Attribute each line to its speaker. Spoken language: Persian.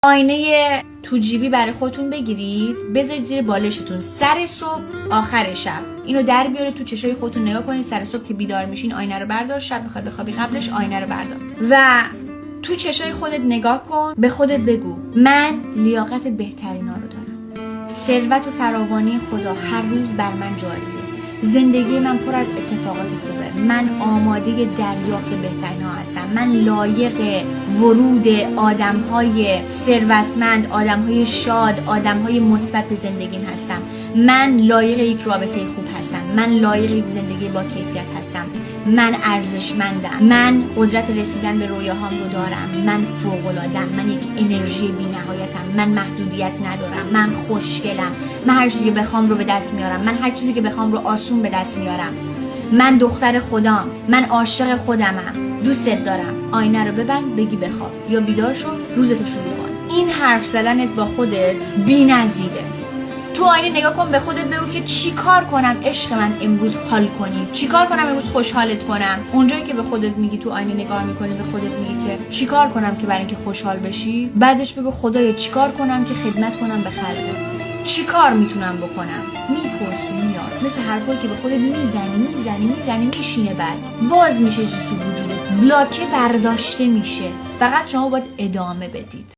Speaker 1: آینه تو جیبی برای خودتون بگیرید، بذارید زیر بالشتون، سر صبح آخر شب اینو در بیارید تو چشای خودتون نگاه کنید. سر صبح که بیدار میشین آینه رو بردار، شب میخوای بخوابی قبلش آینه رو بردار و تو چشای خودت نگاه کن. به خودت بگو من لیاقت بهترینا رو دارم. ثروت و فراوانی خدا هر روز بر من جاریه. زندگی من پر از اتفاقات خوبه. من آماده دریافت بهترین‌ها هستم. من لایق ورود آدم‌های ثروتمند، آدم‌های شاد، آدم‌های مثبت به زندگیم هستم. من لایق یک رابطه خوب هستم. من لایق یک زندگی با کیفیت هستم. من ارزشمندم. من قدرت رسیدن به رویاهام رو دارم. من فوق‌العاده‌ام. من یک انرژی بی‌نهایتم. من محدودیت ندارم. من خوشگلم. من هر چیزی که بخوام رو به دست میارم. من هر چیزی که بخوام رو آسون به دست میارم. من دختر خدام. من عاشق خودمم. دوستت دارم. آینه رو ببند، بگی بخواب یا بیدار شو، روزتو شروع کن. این حرف زدنت با خودت بی‌نظیره. تو آینه نگاه کن، به خودت بگو که چی کار کنم عشق من امروز حال کنی، چی کار کنم امروز خوشحالت کنم. اونجایی که به خودت میگی، تو آینه نگاه میکنی به خودت میگی که چی کار کنم که برای اینکه خوشحال بشی، بعدش بگو خدایا چی کار کنم که خدمت کنم به خلقت، چی کار میتونم بکنم. میپرسی میاد، مثل حرفایی که به خودت میزنی میشینه، بعد باز میشه چیزی تو وجودت، بلاکه برداشته میشه. فقط شما باید ادامه بدید.